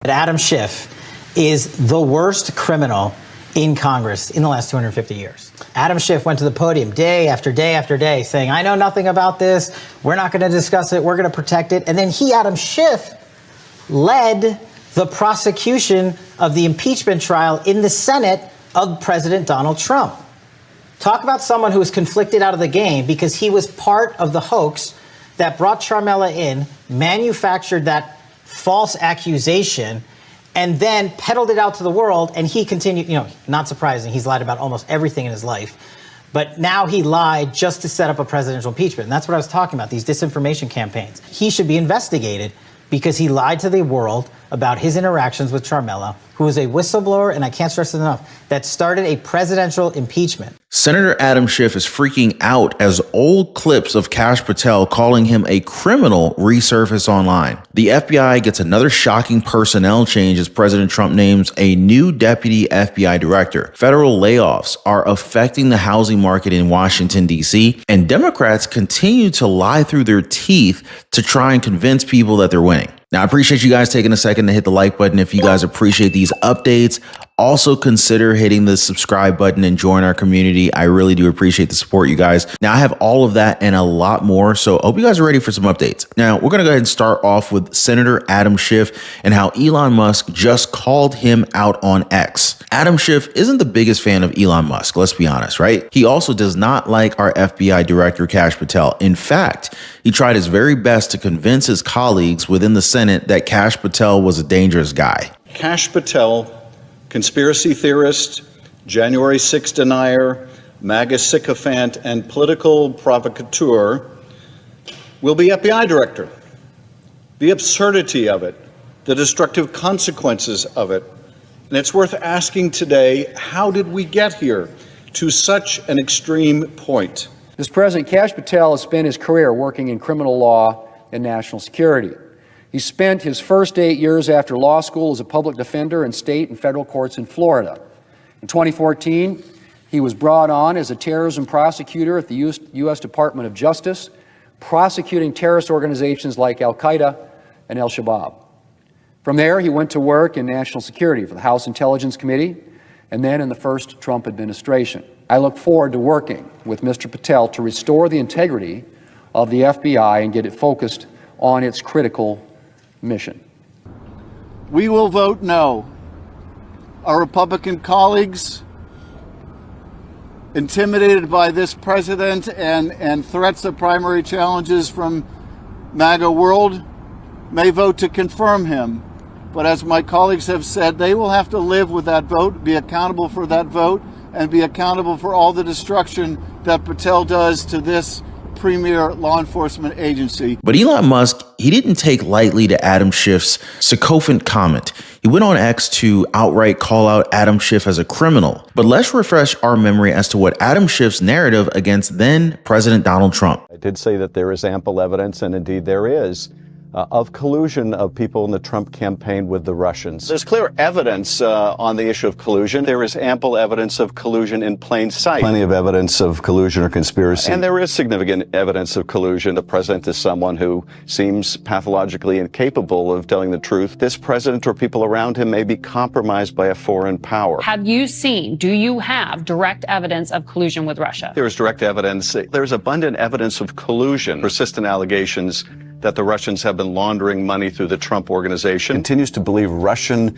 Adam Schiff is the worst criminal in Congress in the last 250 years. Adam Schiff went to the podium day after day after day saying, I know nothing about this. We're not going to discuss it. We're going to protect it. And then Adam Schiff, led the prosecution of the impeachment trial in the Senate of President Donald Trump. Talk about someone who was conflicted out of the game because he was part of the hoax that brought Charmella in, manufactured that false accusation, and then peddled it out to the world. And he continued, not surprising, he's lied about almost everything in his life. But now he lied just to set up a presidential impeachment. And that's what I was talking about, these disinformation campaigns. He should be investigated because he lied to the world about his interactions with Charmella, who is a whistleblower, and I can't stress it enough, that started a presidential impeachment. Senator Adam Schiff is freaking out as old clips of Kash Patel calling him a criminal resurface online. The FBI gets another shocking personnel change as President Trump names a new deputy FBI director. Federal layoffs are affecting the housing market in Washington, D.C., and Democrats continue to lie through their teeth to try and convince people that they're winning. Now, I appreciate you guys taking a second to hit the like button if you guys appreciate these updates. Also consider hitting the subscribe button and join our community. I really do appreciate the support, you guys. Now, I have all of that and a lot more, so I hope you guys are ready for some updates. Now, we're going to go ahead and start off with Senator Adam Schiff and how Elon Musk just called him out on X. Adam Schiff isn't the biggest fan of Elon Musk, let's be honest, right? He also does not like our FBI director, Kash Patel. In fact, he tried his very best to convince his colleagues within the Senate that Kash Patel was a dangerous guy. Kash Patel, conspiracy theorist, January 6 denier, MAGA sycophant, and political provocateur, will be FBI director. The absurdity of it, the destructive consequences of it. And it's worth asking today, how did we get here to such an extreme point? Mr. President, Kash Patel has spent his career working in criminal law and national security. He spent his first 8 years after law school as a public defender in state and federal courts in Florida. In 2014, he was brought on as a terrorism prosecutor at the U.S. Department of Justice, prosecuting terrorist organizations like Al-Qaeda and Al-Shabaab. From there, he went to work in national security for the House Intelligence Committee and then in the first Trump administration. I look forward to working with Mr. Patel to restore the integrity of the FBI and get it focused on its critical mission. We will vote no. Our Republican colleagues, intimidated by this president and threats of primary challenges from MAGA world, may vote to confirm him. But as my colleagues have said, they will have to live with that vote, be accountable for that vote, and be accountable for all the destruction that Patel does to this premier law enforcement agency. But Elon Musk, he didn't take lightly to Adam Schiff's sycophant comment. He went on X to outright call out Adam Schiff as a criminal. But let's refresh our memory as to what Adam Schiff's narrative against then President Donald Trump. I did say that there is ample evidence, and indeed there is, of collusion of people in the Trump campaign with the Russians. There's clear evidence on the issue of collusion. There is ample evidence of collusion in plain sight. Plenty of evidence of collusion or conspiracy. And there is significant evidence of collusion. The president is someone who seems pathologically incapable of telling the truth. This president or people around him may be compromised by a foreign power. Do you have direct evidence of collusion with Russia? There is direct evidence. There's abundant evidence of collusion, persistent allegations that the Russians have been laundering money through the Trump organization. Continues to believe Russian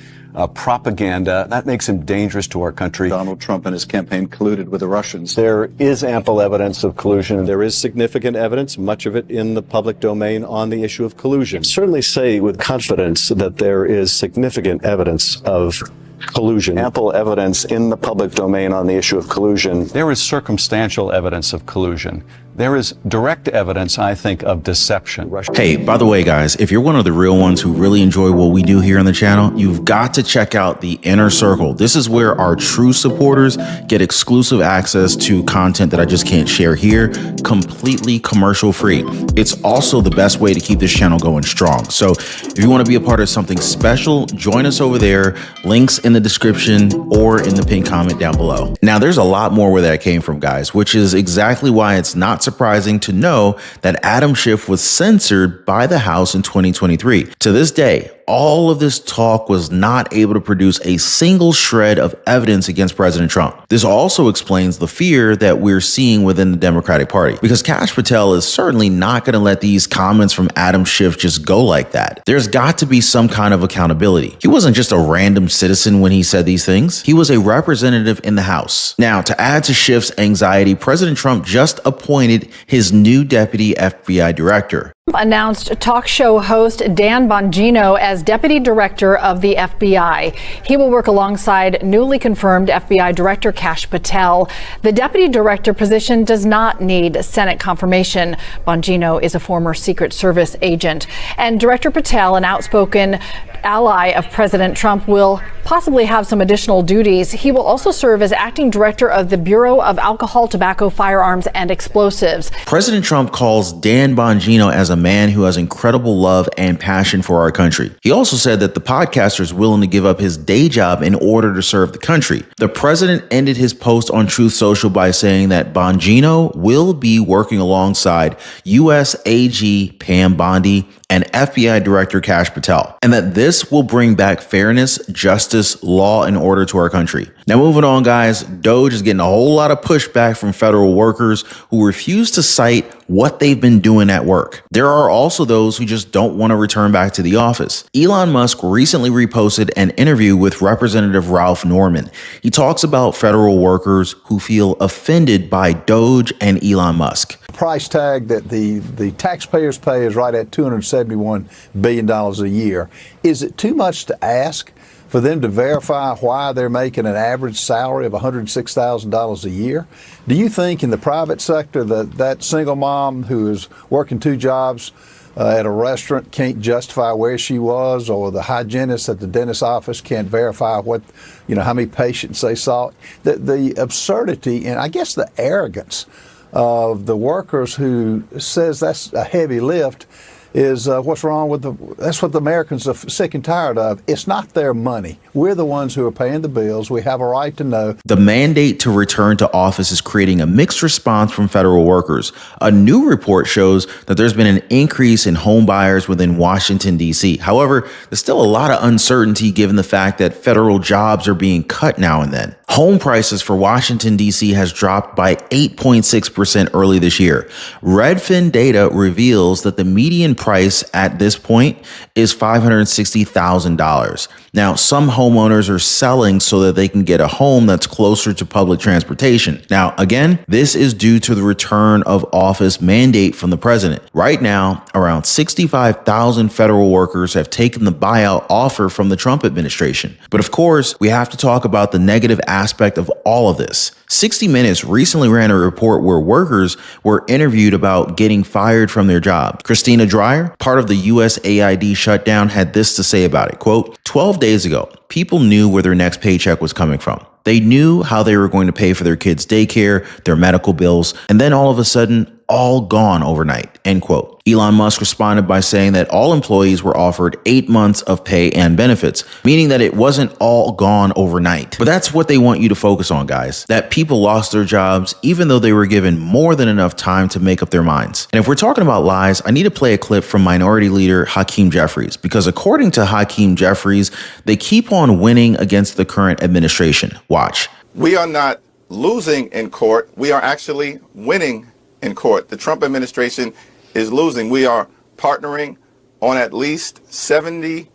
propaganda. That makes him dangerous to our country. Donald Trump and his campaign colluded with the Russians. There is ample evidence of collusion. There is significant evidence, much of it in the public domain, on the issue of collusion. I certainly say with confidence that there is significant evidence of collusion. Ample evidence in the public domain on the issue of collusion. There is circumstantial evidence of collusion. There is direct evidence, I think, of deception. Hey, by the way, guys, if you're one of the real ones who really enjoy what we do here on the channel, you've got to check out the Inner Circle. This is where our true supporters get exclusive access to content that I just can't share here, completely commercial free. It's also the best way to keep this channel going strong. So if you want to be a part of something special, join us over there. Links in the description or in the pinned comment down below. Now, there's a lot more where that came from, guys, which is exactly why it's not surprising to know that Adam Schiff was censored by the House in 2023. To this day, yet all of this talk was not able to produce a single shred of evidence against President Trump. This also explains the fear that we're seeing within the Democratic Party, because Kash Patel is certainly not going to let these comments from Adam Schiff just go like that. There's got to be some kind of accountability. He wasn't just a random citizen when he said these things. He was a representative in the House. Now, to add to Schiff's anxiety, President Trump just appointed his new deputy FBI director. Announced talk show host Dan Bongino as Deputy Director of the FBI. He will work alongside newly confirmed FBI Director Kash Patel. The Deputy Director position does not need Senate confirmation. Bongino is a former Secret Service agent. And Director Patel, an outspoken ally of President Trump, will possibly have some additional duties. He will also serve as acting director of the Bureau of Alcohol, Tobacco, Firearms, and Explosives. President Trump calls Dan Bongino as a man who has incredible love and passion for our country. He also said that the podcaster is willing to give up his day job in order to serve the country. The president ended his post on Truth Social by saying that Bongino will be working alongside U.S. AG Pam Bondi and FBI Director Kash Patel, and that this will bring back fairness, justice, law, and order to our country. Now, moving on, guys, DOJ is getting a whole lot of pushback from federal workers who refuse to cite what they've been doing at work. There are also those who just don't want to return back to the office. Elon Musk recently reposted an interview with Representative Ralph Norman. He talks about federal workers who feel offended by DOJ and Elon Musk. Price tag that the taxpayers pay is right at $271 billion a year. Is it too much to ask for them to verify why they're making an average salary of $106,000 a year? Do you think in the private sector that single mom who is working two jobs at a restaurant can't justify where she was, or the hygienist at the dentist's office can't verify how many patients they saw? The absurdity and I guess the arrogance of the workers who says that's a heavy lift is what's wrong with that's what the Americans are sick and tired of. It's not their money. We're the ones who are paying the bills. We have a right to know. The mandate to return to office is creating a mixed response from federal workers. A new report shows that there's been an increase in home buyers within Washington, D.C. However, there's still a lot of uncertainty given the fact that federal jobs are being cut now and then. Home prices for Washington, D.C. has dropped by 8.6% early this year. Redfin data reveals that the median price at this point is $560,000. Now, some homeowners are selling so that they can get a home that's closer to public transportation. Now, again, this is due to the return of office mandate from the president. Right now, around 65,000 federal workers have taken the buyout offer from the Trump administration. But of course, we have to talk about the negative aspect of all of this. 60 Minutes recently ran a report where workers were interviewed about getting fired from their job. Christina Dreyer, part of the USAID shutdown, had this to say about it, quote, 12 days ago, people knew where their next paycheck was coming from. They knew how they were going to pay for their kids' daycare, their medical bills, and then all of a sudden, all gone overnight, end quote. Elon Musk responded by saying that all employees were offered 8 months of pay and benefits, meaning that it wasn't all gone overnight. But that's what they want you to focus on, guys, that people lost their jobs even though they were given more than enough time to make up their minds. And if we're talking about lies, I need to play a clip from Minority Leader Hakeem Jeffries, because according to Hakeem Jeffries, they keep on winning against the current administration. Watch. We are not losing in court. We are actually winning in court. The Trump administration is losing. We are partnering on at least 79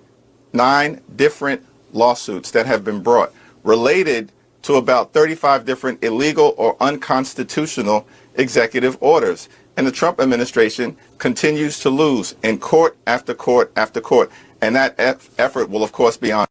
different lawsuits that have been brought related to about 35 different illegal or unconstitutional executive orders. And the Trump administration continues to lose in court after court after court. And that effort will, of course, be on.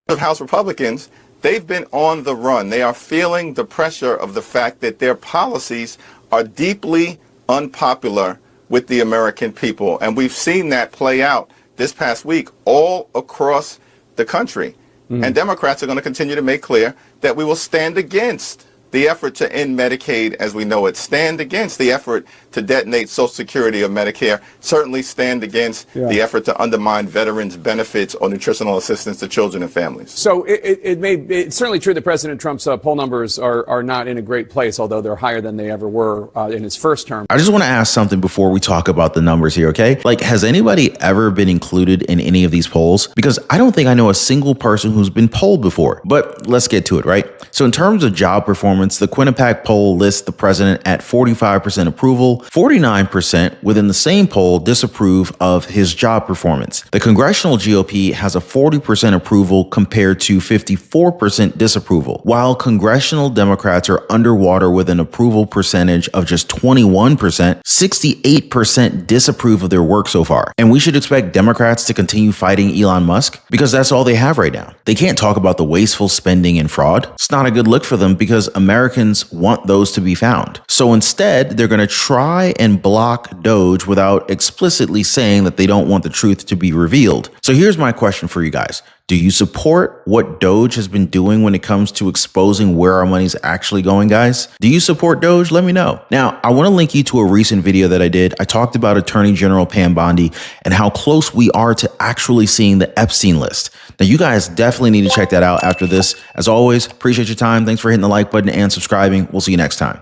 Of House Republicans, they've been on the run. They are feeling the pressure of the fact that their policies are deeply unpopular with the American people. And we've seen that play out this past week all across the country. And Democrats are going to continue to make clear that we will stand against the effort to end Medicaid as we know it, stand against the effort to detonate Social Security or Medicare, certainly stand against the effort to undermine veterans' benefits or nutritional assistance to children and families. So it's certainly true that President Trump's poll numbers are not in a great place, although they're higher than they ever were in his first term. I just want to ask something before we talk about the numbers here, okay? Like, has anybody ever been included in any of these polls? Because I don't think I know a single person who's been polled before, but let's get to it, right? So in terms of job performance, the Quinnipiac poll lists the president at 45% approval, 49% within the same poll disapprove of his job performance. The congressional GOP has a 40% approval compared to 54% disapproval, while congressional Democrats are underwater with an approval percentage of just 21%, 68% disapprove of their work so far. And we should expect Democrats to continue fighting Elon Musk because that's all they have right now. They can't talk about the wasteful spending and fraud. It's not a good look for them because Americans want those to be found. So instead, they're going to try and block Doge without explicitly saying that they don't want the truth to be revealed. So here's my question for you guys. Do you support what Doge has been doing when it comes to exposing where our money's actually going, guys? Do you support Doge? Let me know. Now, I want to link you to a recent video that I did. I talked about Attorney General Pam Bondi and how close we are to actually seeing the Epstein list. Now, you guys definitely need to check that out after this. As always, appreciate your time. Thanks for hitting the like button and subscribing. We'll see you next time.